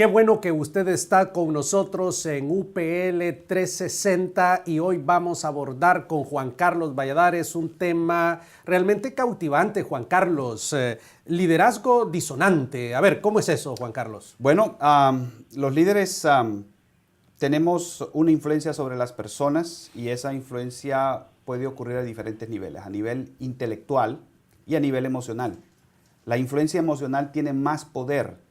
Qué bueno que usted está con nosotros en UPL 360 y hoy vamos a abordar con Juan Carlos Valladares un tema realmente cautivante, Juan Carlos. Liderazgo disonante. A ver, ¿cómo es eso, Juan Carlos? Bueno, los líderes tenemos una influencia sobre las personas y esa influencia puede ocurrir a diferentes niveles, a nivel intelectual y a nivel emocional. La influencia emocional tiene más poder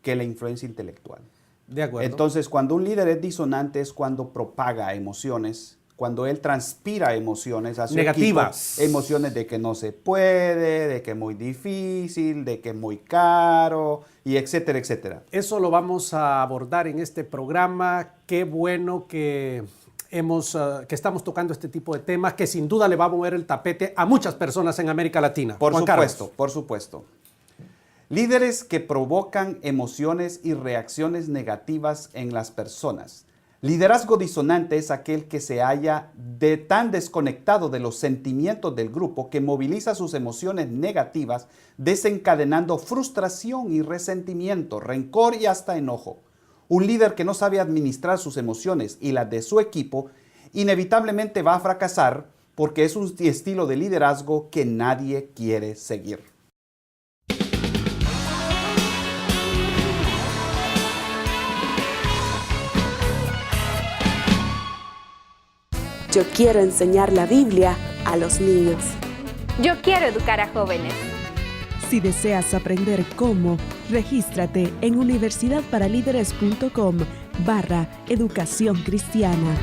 que la influencia intelectual. De acuerdo. Entonces, cuando un líder es disonante es cuando propaga emociones, cuando él transpira emociones a su negativas. equipo, emociones de que no se puede, de que es muy difícil, de que es muy caro, y etcétera, etcétera. Eso lo vamos a abordar en este programa. Qué bueno que estamos tocando este tipo de temas que sin duda le va a mover el tapete a muchas personas en América Latina. Por Juan supuesto, Carlos. por supuesto. Líderes que provocan emociones y reacciones negativas en las personas. Liderazgo disonante es aquel que se halla tan desconectado de los sentimientos del grupo que moviliza sus emociones negativas, desencadenando frustración y resentimiento, rencor y hasta enojo. Un líder que no sabe administrar sus emociones y las de su equipo, inevitablemente va a fracasar porque es un estilo de liderazgo que nadie quiere seguir. Yo quiero enseñar la Biblia a los niños. Yo quiero educar a jóvenes. Si deseas aprender cómo, regístrate en universidadparalíderes.com/educación cristiana.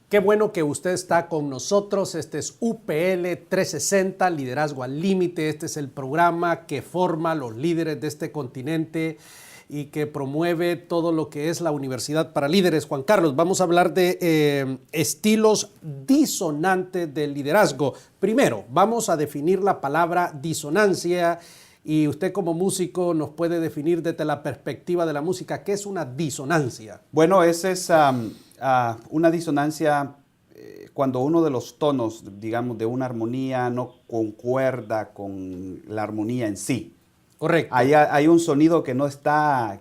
Qué bueno que usted está con nosotros. Este es UPL 360, Liderazgo al Límite. Este es el programa que forma los líderes de este continente y que promueve todo lo que es la Universidad para Líderes. Juan Carlos, vamos a hablar de estilos disonantes del liderazgo. Primero, vamos a definir la palabra disonancia y usted como músico nos puede definir desde la perspectiva de la música qué es una disonancia. Bueno, esa es una disonancia cuando uno de los tonos, digamos, de una armonía no concuerda con la armonía en sí. Correcto. Hay un sonido que no está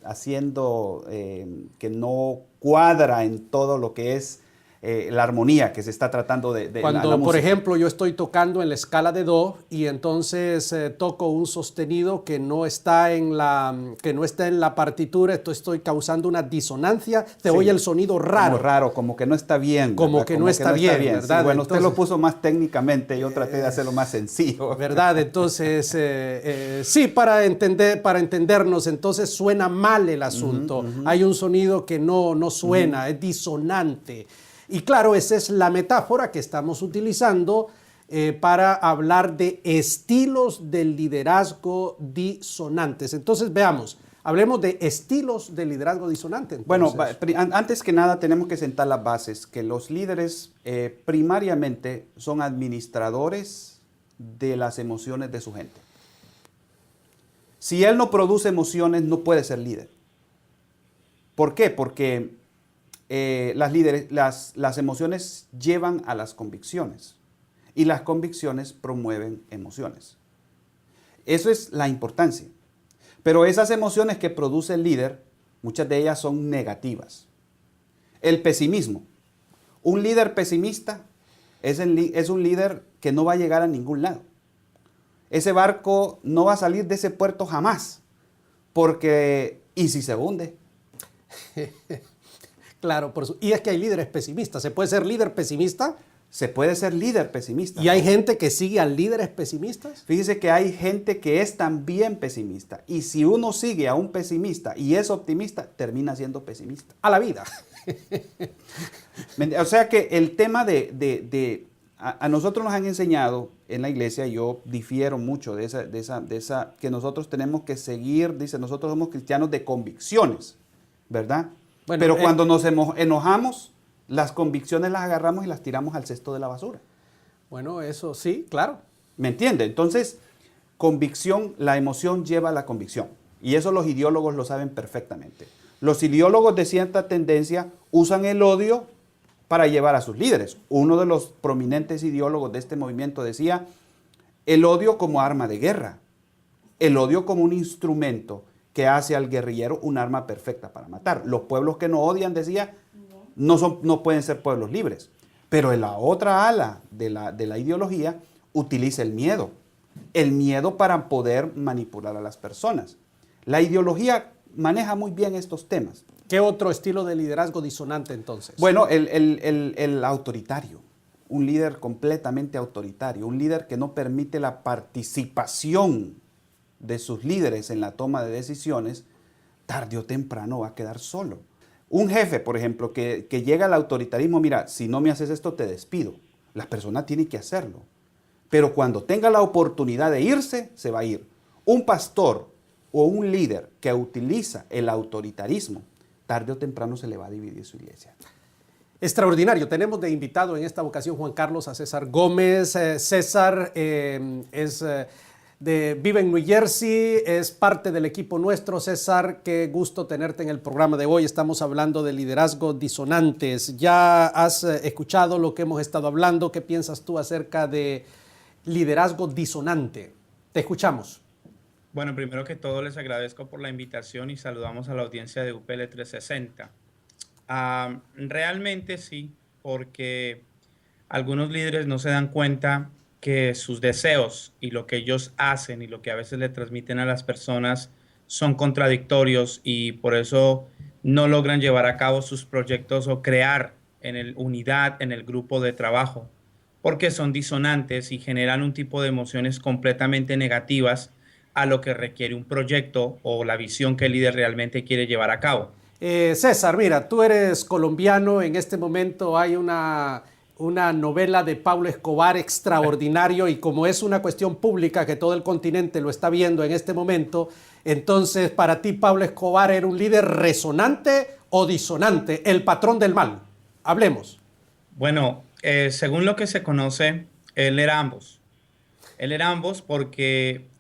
haciendo, que no cuadra en todo lo que es la armonía que se está tratando de Cuando, la por música. ejemplo, yo estoy tocando en la escala de Do y entonces toco un sostenido que no está en la partitura, estoy causando una disonancia, se oye el sonido raro. Como raro, como que no está bien. Como ¿verdad? que no está bien, ¿verdad? Sí, bueno, Entonces, usted lo puso más técnicamente, yo traté de hacerlo más sencillo. ¿Verdad? Entonces, sí, para entendernos, entonces suena mal el asunto. Hay un sonido que no suena, es disonante. Y claro, esa es la metáfora que estamos utilizando para hablar de estilos del liderazgo disonantes. Entonces, veamos, hablemos de estilos de liderazgo disonante. Entonces. Bueno, antes que nada tenemos que sentar las bases, que los líderes primariamente son administradores de las emociones de su gente. Si él no produce emociones, no puede ser líder. ¿Por qué? Porque las emociones llevan a las convicciones y las convicciones promueven emociones. Eso es la importancia. Pero esas emociones que produce el líder, muchas de ellas son negativas. El pesimismo. Un líder pesimista es un líder que no va a llegar a ningún lado. Ese barco no va a salir de ese puerto jamás, porque ¿y si se hunde? Claro, y es que hay líderes pesimistas. ¿Se puede ser líder pesimista? Se puede ser líder pesimista. ¿Y hay gente que sigue a líderes pesimistas? Fíjese que hay gente que es también pesimista. Y si uno sigue a un pesimista y es optimista, termina siendo pesimista. A la vida. O sea que el tema a nosotros nos han enseñado en la iglesia, yo difiero mucho de esa, que nosotros tenemos que seguir, dice, nosotros somos cristianos de convicciones, ¿verdad? Bueno, pero cuando nos enojamos, las convicciones las agarramos y las tiramos al cesto de la basura. Bueno, eso sí, claro. ¿Me entiende? Entonces, convicción, la emoción lleva a la convicción. Y eso los ideólogos lo saben perfectamente. Los ideólogos de cierta tendencia usan el odio para llevar a sus líderes. Uno de los prominentes ideólogos de este movimiento decía, el odio como arma de guerra, el odio como un instrumento que hace al guerrillero un arma perfecta para matar. Los pueblos que no odian, decía, no pueden ser pueblos libres. Pero en la otra ala de la ideología utiliza el miedo para poder manipular a las personas. La ideología maneja muy bien estos temas. ¿Qué otro estilo de liderazgo disonante entonces? Bueno, el autoritario, un líder completamente autoritario, un líder que no permite la participación de sus líderes en la toma de decisiones, tarde o temprano va a quedar solo. Un jefe, por ejemplo, que llega al autoritarismo, mira, si no me haces esto te despido. La persona tiene que hacerlo. Pero cuando tenga la oportunidad de irse, se va a ir. Un pastor o un líder que utiliza el autoritarismo, tarde o temprano se le va a dividir su iglesia. Extraordinario. Tenemos de invitado en esta ocasión, Juan Carlos, a César Gómez. César vive en New Jersey, es parte del equipo nuestro. César, qué gusto tenerte en el programa de hoy. Estamos hablando de liderazgos disonantes. ¿Ya has escuchado lo que hemos estado hablando? ¿Qué piensas tú acerca de liderazgo disonante? Te escuchamos. Bueno, primero que todo les agradezco por la invitación y saludamos a la audiencia de UPL 360. Realmente sí, porque algunos líderes no se dan cuenta que sus deseos y lo que ellos hacen y lo que a veces le transmiten a las personas son contradictorios y por eso no logran llevar a cabo sus proyectos o crear unidad en el grupo de trabajo, porque son disonantes y generan un tipo de emociones completamente negativas a lo que requiere un proyecto o la visión que el líder realmente quiere llevar a cabo. César, mira, tú eres colombiano, en este momento hay una novela de Pablo Escobar extraordinario y como es una cuestión pública que todo el continente lo está viendo en este momento, entonces para ti Pablo Escobar era un líder resonante o disonante, el patrón del mal. Hablemos. Bueno, según lo que se conoce, él era ambos. Él era ambos porque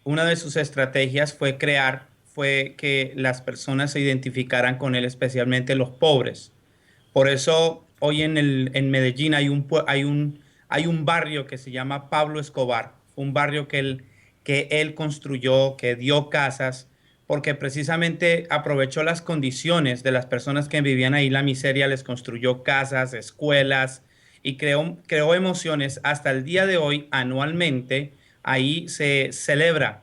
una de sus estrategias fue que las personas se identificaran con él, especialmente los pobres. Por eso hoy en Medellín hay un barrio que se llama Pablo Escobar, un barrio que él construyó, que dio casas, porque precisamente aprovechó las condiciones de las personas que vivían ahí, la miseria, les construyó casas, escuelas y creó emociones. Hasta el día de hoy, anualmente, ahí se celebra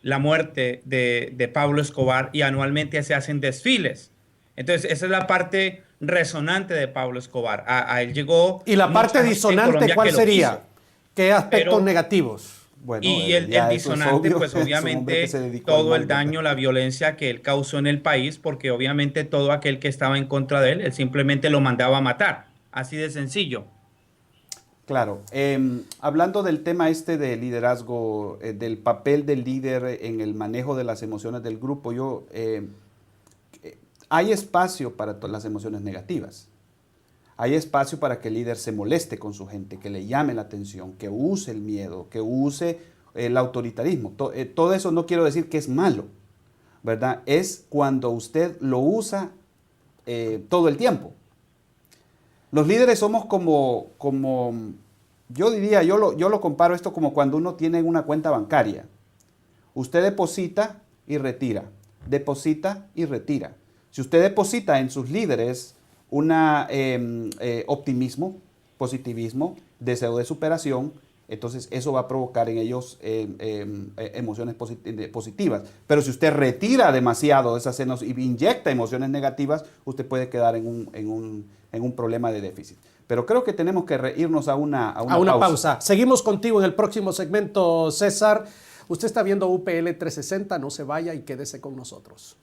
la muerte de Pablo Escobar y anualmente se hacen desfiles. Entonces, esa es la parte resonante de Pablo Escobar. A él llegó... ¿Y la parte disonante cuál sería? ¿Qué aspectos negativos? Bueno, y el disonante, obvio, pues obviamente todo el daño, la violencia que él causó en el país, porque obviamente todo aquel que estaba en contra de él simplemente lo mandaba a matar. Así de sencillo. Claro. Hablando del tema de liderazgo, del papel del líder en el manejo de las emociones del grupo, hay espacio para las emociones negativas. Hay espacio para que el líder se moleste con su gente, que le llame la atención, que use el miedo, que use el autoritarismo. Todo eso no quiero decir que es malo, ¿verdad? Es cuando usted lo usa todo el tiempo. Los líderes somos como yo diría, yo lo comparo esto como cuando uno tiene una cuenta bancaria. Usted deposita y retira, deposita y retira. Si usted deposita en sus líderes optimismo, positivismo, deseo de superación, entonces eso va a provocar en ellos emociones positivas. Pero si usted retira demasiado esas y inyecta emociones negativas, usted puede quedar en un problema de déficit. Pero creo que tenemos que irnos a una pausa. Seguimos contigo en el próximo segmento, César. Usted está viendo UPL 360, no se vaya y quédese con nosotros.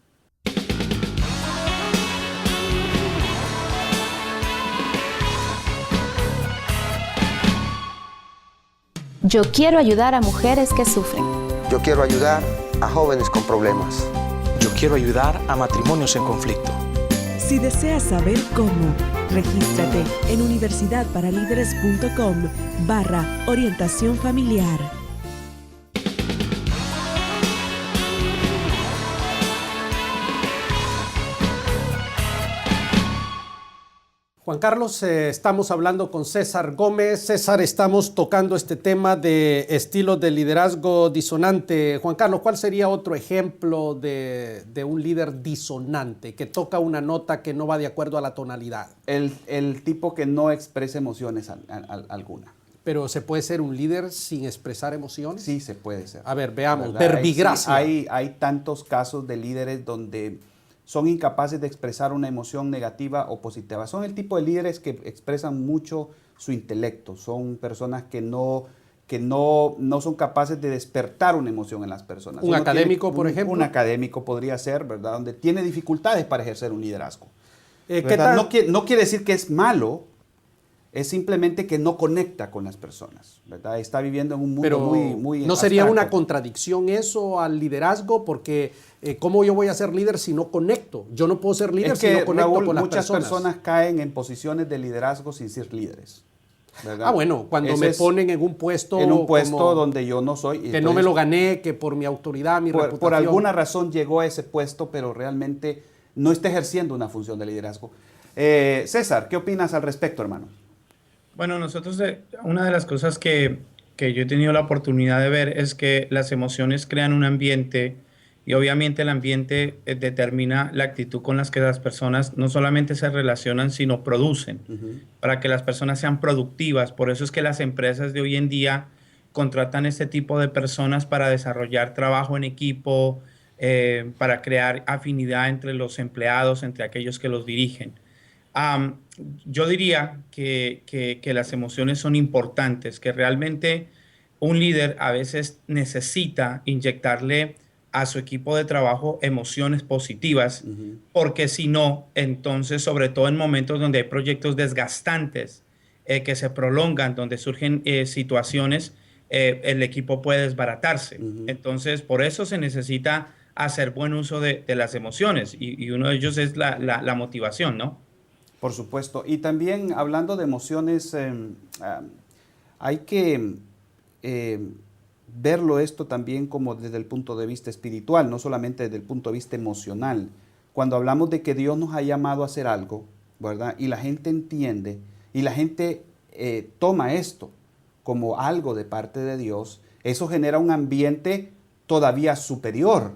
Yo quiero ayudar a mujeres que sufren. Yo quiero ayudar a jóvenes con problemas. Yo quiero ayudar a matrimonios en conflicto. Si deseas saber cómo, regístrate en universidadparalíderes.com/orientación familiar. Juan Carlos, estamos hablando con César Gómez. César, estamos tocando este tema de estilos de liderazgo disonante. Juan Carlos, ¿cuál sería otro ejemplo de un líder disonante que toca una nota que no va de acuerdo a la tonalidad? El tipo que no expresa emociones alguna. ¿Pero se puede ser un líder sin expresar emociones? Sí, se puede ser. A ver, veamos. ¿Verdad? Verbigracia. Hay tantos casos de líderes donde son incapaces de expresar una emoción negativa o positiva. Son el tipo de líderes que expresan mucho su intelecto. Son personas que no son capaces de despertar una emoción en las personas. ¿Un académico, por ejemplo? Un académico podría ser, ¿verdad? Donde tiene dificultades para ejercer un liderazgo. ¿Qué tal? No quiere decir que es malo, es simplemente que no conecta con las personas, ¿verdad? Está viviendo en un mundo Pero muy ¿no sería abstracto. una contradicción eso al liderazgo? Porque ¿cómo yo voy a ser líder si no conecto? Yo no puedo ser líder Es si que, no conecto Raúl, con las muchas personas. personas caen en posiciones de liderazgo sin ser líderes, ¿verdad? Ah, bueno, cuando Ese me es ponen en un puesto como donde yo no soy. que no me lo gané, que por mi autoridad, mi reputación. Por alguna razón llegó a ese puesto, pero realmente no está ejerciendo una función de liderazgo. César, ¿qué opinas al respecto, hermano? Bueno, nosotros, una de las cosas que yo he tenido la oportunidad de ver es que las emociones crean un ambiente y obviamente el ambiente determina la actitud con las que las personas no solamente se relacionan, sino producen, para que las personas sean productivas. Por eso es que las empresas de hoy en día contratan este tipo de personas para desarrollar trabajo en equipo, para crear afinidad entre los empleados, entre aquellos que los dirigen. Yo diría que las emociones son importantes, que realmente un líder a veces necesita inyectarle a su equipo de trabajo emociones positivas, porque si no, entonces, sobre todo en momentos donde hay proyectos desgastantes que se prolongan, donde surgen situaciones, el equipo puede desbaratarse. Entonces, por eso se necesita hacer buen uso de las emociones y uno de ellos es la motivación, ¿no? Por supuesto. Y también hablando de emociones, hay que verlo esto también como desde el punto de vista espiritual, no solamente desde el punto de vista emocional. Cuando hablamos de que Dios nos ha llamado a hacer algo, ¿verdad? Y la gente entiende y la gente toma esto como algo de parte de Dios, eso genera un ambiente todavía superior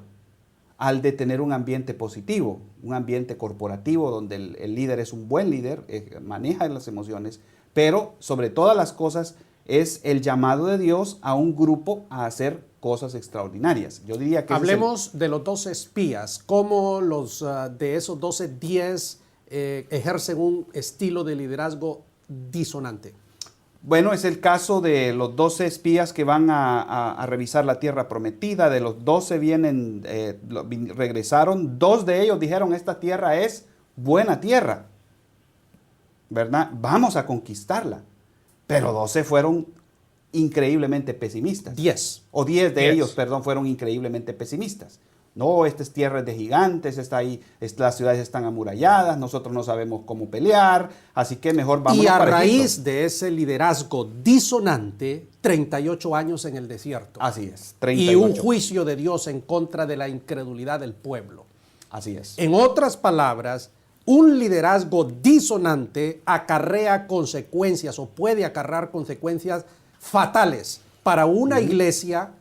al de tener un ambiente positivo, un ambiente corporativo donde el líder es un buen líder, maneja las emociones, pero sobre todas las cosas es el llamado de Dios a un grupo a hacer cosas extraordinarias. Yo diría que hablemos de los 12 espías, cómo de esos 12, 10 ejercen un estilo de liderazgo disonante. Bueno, es el caso de los 12 espías que van a revisar la tierra prometida. De los 12 regresaron. 2 de ellos dijeron, esta tierra es buena tierra, ¿verdad? Vamos a conquistarla. Pero 12 fueron increíblemente pesimistas. 10. O 10 de ellos, perdón, fueron increíblemente pesimistas. No, esta es tierra de gigantes, las ciudades están amuralladas, nosotros no sabemos cómo pelear, así que mejor vamos a para raíz Egipto. de ese liderazgo disonante, 38 años en el desierto. Así es, 38. Y un juicio de Dios en contra de la incredulidad del pueblo. Así es. En otras palabras, un liderazgo disonante acarrea consecuencias o puede acarrear consecuencias fatales para una iglesia,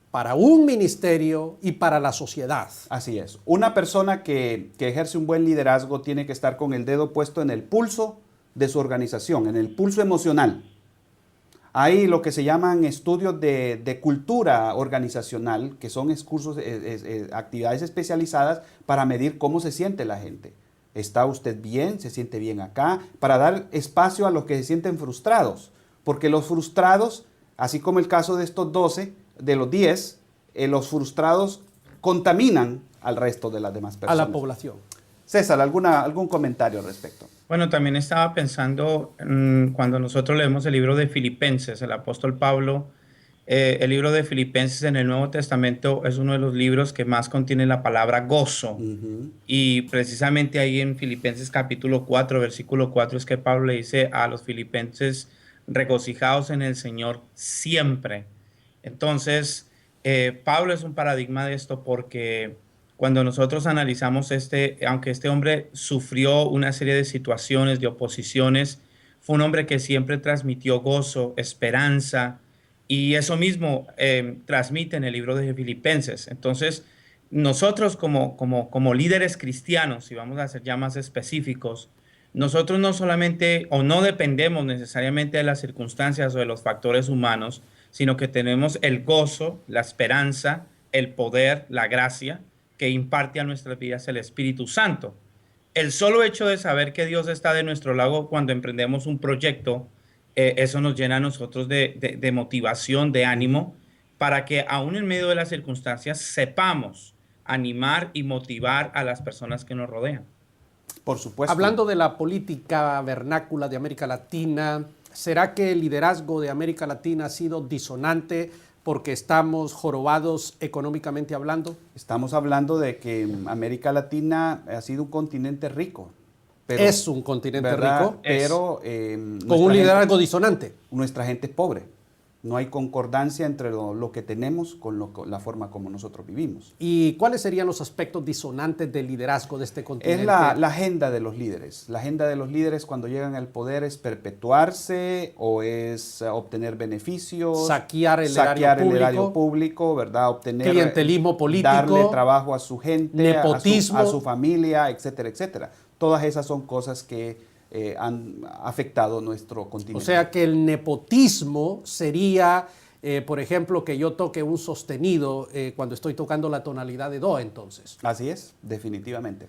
para un ministerio y para la sociedad. Así es. Una persona que ejerce un buen liderazgo tiene que estar con el dedo puesto en el pulso de su organización, en el pulso emocional. Hay lo que se llaman estudios de cultura organizacional, que son actividades especializadas para medir cómo se siente la gente. ¿Está usted bien? ¿Se siente bien acá? Para dar espacio a los que se sienten frustrados. Porque los frustrados, así como el caso de estos 12, de los 10, los frustrados contaminan al resto de las demás personas. A la población. César, ¿algún comentario al respecto? Bueno, también estaba pensando cuando nosotros leemos el libro de Filipenses, el apóstol Pablo, el libro de Filipenses en el Nuevo Testamento es uno de los libros que más contiene la palabra gozo. Y precisamente ahí en Filipenses capítulo 4, versículo 4, es que Pablo le dice a los filipenses, regocijaos en el Señor siempre. Entonces, Pablo es un paradigma de esto porque Cuando nosotros analizamos aunque este hombre sufrió una serie de situaciones, de oposiciones, fue un hombre que siempre transmitió gozo, esperanza, y eso mismo transmite en el libro de Filipenses. Entonces, nosotros como líderes cristianos, y vamos a ser ya más específicos, nosotros no solamente o no dependemos necesariamente de las circunstancias o de los factores humanos, sino que tenemos el gozo, la esperanza, el poder, la gracia que imparte a nuestras vidas el Espíritu Santo. El solo hecho de saber que Dios está de nuestro lado cuando emprendemos un proyecto, eso nos llena a nosotros de motivación, de ánimo, para que aún en medio de las circunstancias sepamos animar y motivar a las personas que nos rodean. Por supuesto. Hablando de la política vernácula de América Latina, ¿será que el liderazgo de América Latina ha sido disonante porque estamos jorobados económicamente hablando? Estamos hablando de que América Latina ha sido un continente rico. Pero, es un continente ¿verdad? rico, pero con un liderazgo disonante. Nuestra gente es pobre. No hay concordancia entre lo que tenemos con la forma como nosotros vivimos. ¿Y cuáles serían los aspectos disonantes del liderazgo de este continente? Es la agenda de los líderes. La agenda de los líderes cuando llegan al poder es perpetuarse o es obtener beneficios, saquear el erario público, ¿verdad? Obtener clientelismo político, darle trabajo a su gente, nepotismo, a su familia, etcétera, etcétera. Todas esas son cosas que han afectado nuestro continente. O sea que el nepotismo sería, por ejemplo, que yo toque un sostenido cuando estoy tocando la tonalidad de do, entonces. Así es, definitivamente.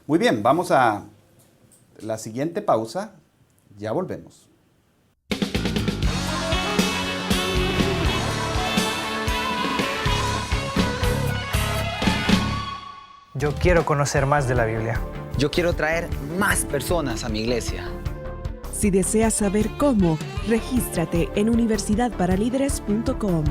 Muy bien, vamos a la siguiente pausa. Ya volvemos. Yo quiero conocer más de la Biblia. Yo quiero traer más personas a mi iglesia. Si deseas saber cómo, regístrate en universidadparalíderes.com.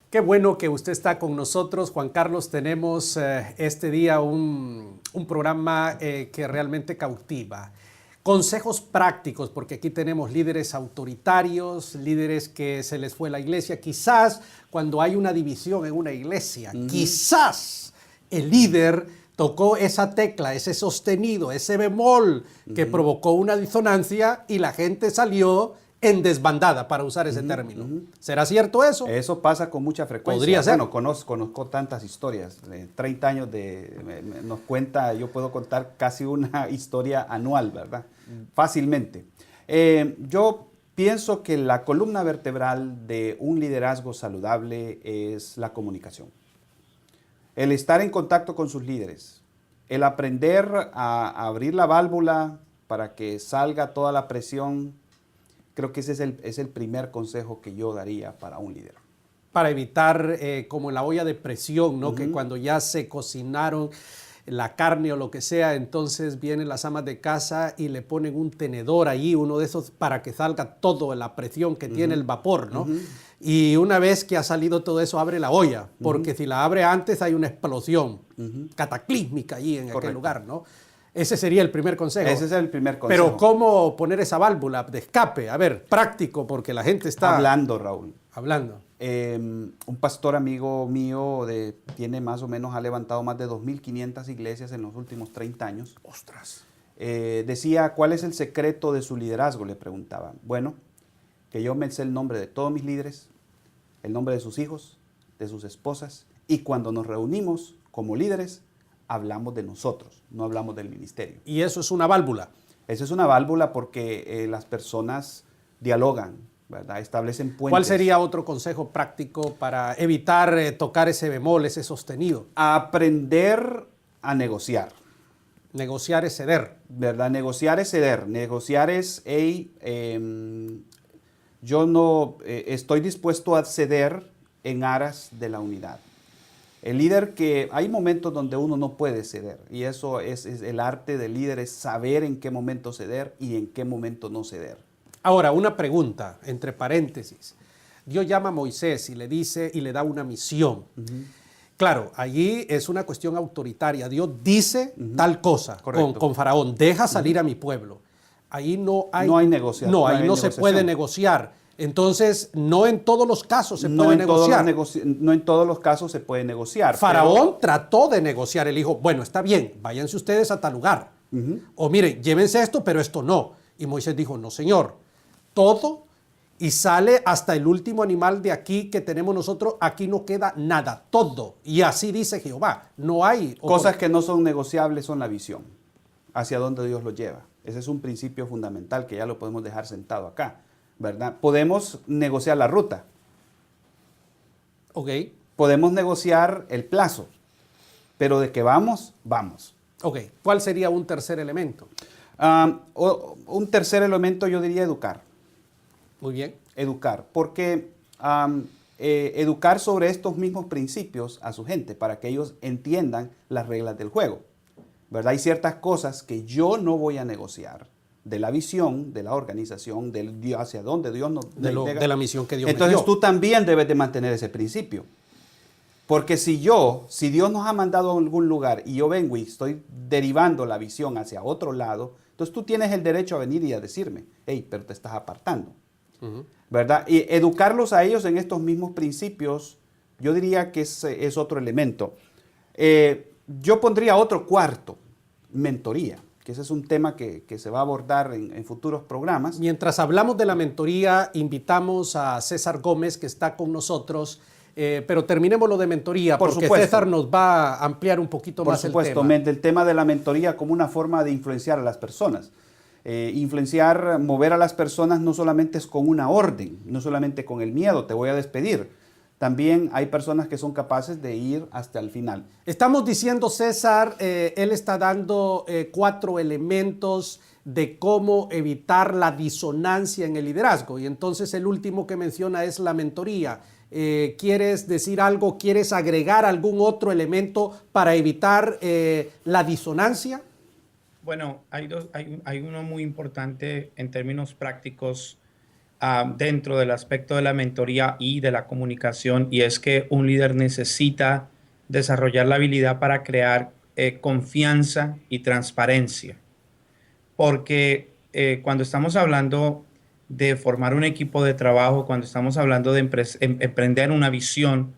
Qué bueno que usted está con nosotros, Juan Carlos. Tenemos este día un programa que realmente cautiva. Consejos prácticos, porque aquí tenemos líderes autoritarios, líderes que se les fue la iglesia. Quizás cuando hay una división en una iglesia, quizás el líder tocó esa tecla, ese sostenido, ese bemol que provocó una disonancia y la gente salió en desbandada, para usar ese término. ¿Será cierto eso? Eso pasa con mucha frecuencia. Podría ser. Bueno, conozco tantas historias. 30 años nos cuenta, yo puedo contar casi una historia anual, ¿verdad? Fácilmente. Yo pienso que la columna vertebral de un liderazgo saludable es la comunicación. El estar en contacto con sus líderes. El aprender a abrir la válvula para que salga toda la presión. Creo que ese es el primer consejo que yo daría para un líder. Para evitar, como en la olla de presión, ¿no? Que cuando ya se cocinaron la carne o lo que sea, entonces vienen las amas de casa y le ponen un tenedor ahí, uno de esos, para que salga toda la presión que tiene el vapor, ¿no? Y una vez que ha salido todo eso, abre la olla, porque si la abre antes hay una explosión cataclísmica allí en aquel lugar, ¿no? Ese sería el primer consejo. Ese es el primer consejo. Pero ¿cómo poner esa válvula de escape? A ver, práctico, porque la gente está... Hablando, Raúl. Hablando. Un pastor amigo mío tiene más o menos, ha levantado más de 2.500 iglesias en los últimos 30 años. ¡Ostras! Decía, ¿cuál es el secreto de su liderazgo? Le preguntaba. Bueno, que yo me sé el nombre de todos mis líderes, el nombre de sus hijos, de sus esposas, y cuando nos reunimos como líderes, hablamos de nosotros, no hablamos del ministerio. ¿Y eso es una válvula? Eso es una válvula porque las personas dialogan, ¿verdad? Establecen puentes. ¿Cuál sería otro consejo práctico para evitar tocar ese bemol, ese sostenido? Aprender a negociar. Negociar es ceder. ¿Verdad? Negociar es ceder. Negociar es, yo no estoy dispuesto a ceder en aras de la unidad. El líder hay momentos donde uno no puede ceder y eso es el arte del líder, es saber en qué momento ceder y en qué momento no ceder. Ahora, una pregunta, entre paréntesis. Dios llama a Moisés y le dice y le da una misión. Claro, allí es una cuestión autoritaria. Dios dice tal cosa con Faraón, deja salir a mi pueblo. Ahí no hay, no hay negociación. No, ahí no se puede negociar. Entonces, no en todos los casos se puede negociar. No en todos los casos se puede negociar. Faraón trató de negociar. Él dijo, bueno, está bien, váyanse ustedes a tal lugar. O mire, llévense esto, pero esto no. Y Moisés dijo, no, señor, todo, y sale hasta el último animal de aquí que tenemos nosotros, aquí no queda nada, todo. Y así dice Jehová, no hay... Cosas que no son negociables son la visión, hacia dónde Dios lo lleva. Ese es un principio fundamental que ya lo podemos dejar sentado acá, ¿verdad? Podemos negociar la ruta. Ok. Podemos negociar el plazo, pero de que vamos, vamos. Ok. ¿Cuál sería un tercer elemento? Un tercer elemento yo diría educar. Muy bien. Educar, porque educar sobre estos mismos principios a su gente para que ellos entiendan las reglas del juego, ¿verdad? Hay ciertas cosas que yo no voy a negociar de la visión, de la organización, hacia dónde Dios nos de la misión que Dios me dio. Entonces tú también debes de mantener ese principio. Porque si Dios nos ha mandado a algún lugar y yo vengo y estoy derivando la visión hacia otro lado, entonces tú tienes el derecho a venir y a decirme, hey, pero te estás apartando. ¿Verdad? Y educarlos a ellos en estos mismos principios, yo diría que es otro elemento. Yo pondría otro cuarto, mentoría, que ese es un tema que se va a abordar en futuros programas. Mientras hablamos de la mentoría, invitamos a César Gómez, que está con nosotros, pero terminemos lo de mentoría, porque César nos va a ampliar un poquito más el tema. Por supuesto, el tema de la mentoría como una forma de influenciar a las personas. Mover a las personas no solamente es con una orden, no solamente con el miedo, te voy a despedir. También hay personas que son capaces de ir hasta el final. Estamos diciendo, César, él está dando 4 elementos de cómo evitar la disonancia en el liderazgo. Y entonces el último que menciona es la mentoría. ¿Quieres decir algo? ¿Quieres agregar algún otro elemento para evitar la disonancia? Bueno, hay uno muy importante en términos prácticos dentro del aspecto de la mentoría y de la comunicación, y es que un líder necesita desarrollar la habilidad para crear confianza y transparencia. Porque cuando estamos hablando de formar un equipo de trabajo, cuando estamos hablando de emprender una visión,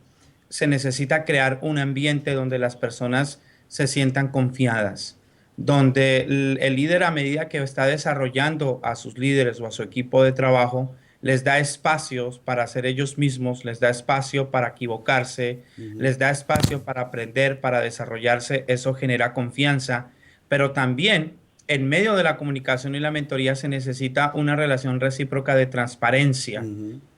se necesita crear un ambiente donde las personas se sientan confiadas, donde el líder, a medida que está desarrollando a sus líderes o a su equipo de trabajo, les da espacios para ser ellos mismos, les da espacio para equivocarse, les da espacio para aprender, para desarrollarse. Eso genera confianza, pero también en medio de la comunicación y la mentoría se necesita una relación recíproca de transparencia,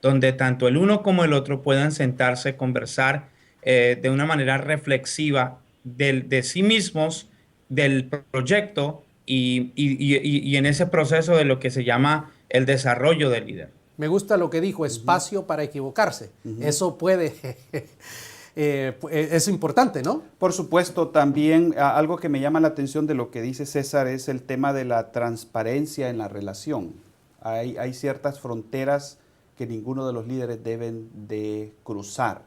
donde tanto el uno como el otro puedan sentarse, conversar de una manera reflexiva de sí mismos, del proyecto y en ese proceso de lo que se llama el desarrollo del líder. Me gusta lo que dijo, espacio para equivocarse. Eso puede... es importante, ¿no? Por supuesto, también algo que me llama la atención de lo que dice César es el tema de la transparencia en la relación. Hay ciertas fronteras que ninguno de los líderes deben de cruzar.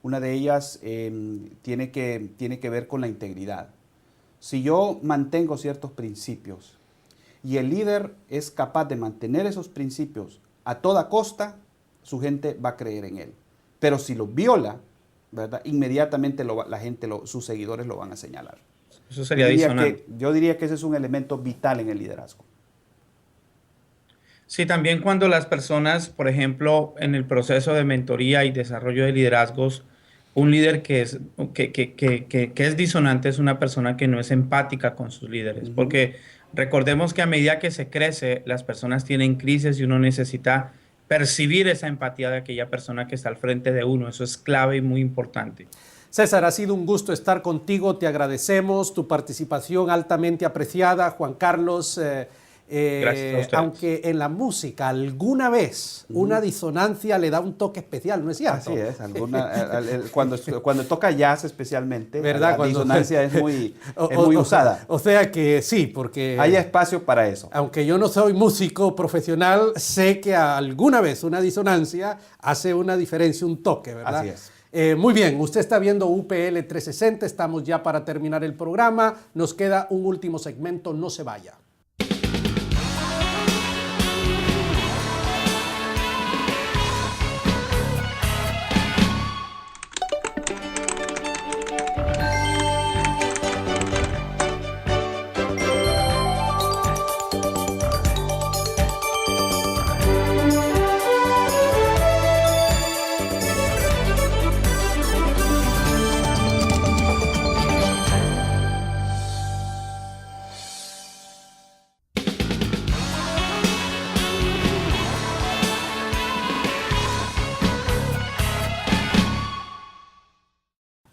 Una de ellas tiene que ver con la integridad. Si yo mantengo ciertos principios y el líder es capaz de mantener esos principios a toda costa, su gente va a creer en él. Pero si los viola, ¿verdad? Inmediatamente la gente, sus seguidores lo van a señalar. Eso sería adicional. Yo diría que ese es un elemento vital en el liderazgo. Sí, también cuando las personas, por ejemplo, en el proceso de mentoría y desarrollo de liderazgos, un líder que es disonante es una persona que no es empática con sus líderes, porque recordemos que a medida que se crece, las personas tienen crisis y uno necesita percibir esa empatía de aquella persona que está al frente de uno. Eso es clave y muy importante. César, ha sido un gusto estar contigo. Te agradecemos tu participación altamente apreciada. Juan Carlos, gracias a ustedes. Aunque en la música alguna vez una disonancia le da un toque especial, ¿no es cierto? Así es. Cuando toca jazz especialmente, ¿verdad? La disonancia es muy usada. O sea que sí, porque... Hay espacio para eso. Aunque yo no soy músico profesional, sé que alguna vez una disonancia hace una diferencia, un toque, ¿verdad? Así es. Muy bien, usted está viendo UPL 360, estamos ya para terminar el programa. Nos queda un último segmento, no se vaya.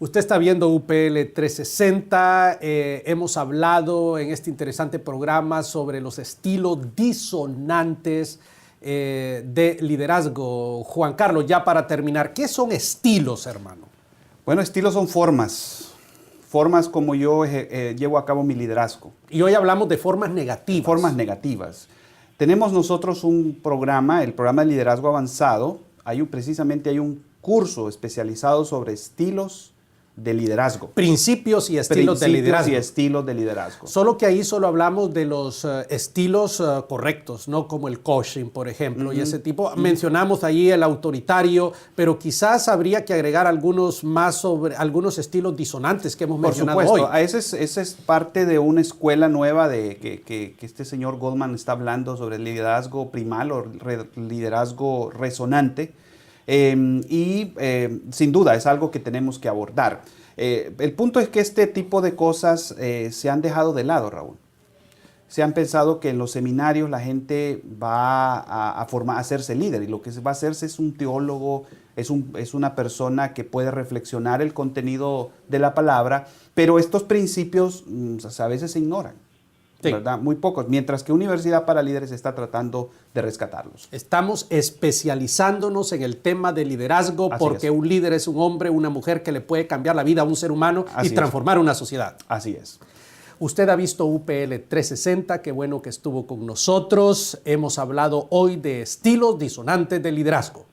Usted está viendo UPL 360. Hemos hablado en este interesante programa sobre los estilos disonantes de liderazgo. Juan Carlos, ya para terminar, ¿qué son estilos, hermano? Bueno, estilos son formas como yo llevo a cabo mi liderazgo. Y hoy hablamos de formas negativas. Formas negativas. Tenemos nosotros un programa, el programa de liderazgo avanzado. Precisamente hay un curso especializado sobre estilos de liderazgo. Principios y estilos de liderazgo. Y estilos de liderazgo. Solo que ahí solo hablamos de los estilos correctos, ¿no? Como el coaching, por ejemplo, y ese tipo. Mencionamos ahí el autoritario, pero quizás habría que agregar algunos más sobre algunos estilos disonantes que hemos mencionado hoy. Por supuesto, esa es parte de una escuela nueva de que este señor Goldman está hablando sobre el liderazgo primal o liderazgo resonante. Sin duda es algo que tenemos que abordar. El punto es que este tipo de cosas se han dejado de lado, Raúl. Se han pensado que en los seminarios la gente va a hacerse líder y lo que va a hacerse es un teólogo, es una persona que puede reflexionar el contenido de la palabra, pero estos principios a veces se ignoran. Sí. ¿Verdad? Muy pocos, mientras que Universidad para Líderes está tratando de rescatarlos. Estamos especializándonos en el tema de liderazgo porque un líder es un hombre, una mujer que le puede cambiar la vida a un ser humano y transformar una sociedad. Así es. Usted ha visto UPL 360, qué bueno que estuvo con nosotros. Hemos hablado hoy de estilos disonantes de liderazgo.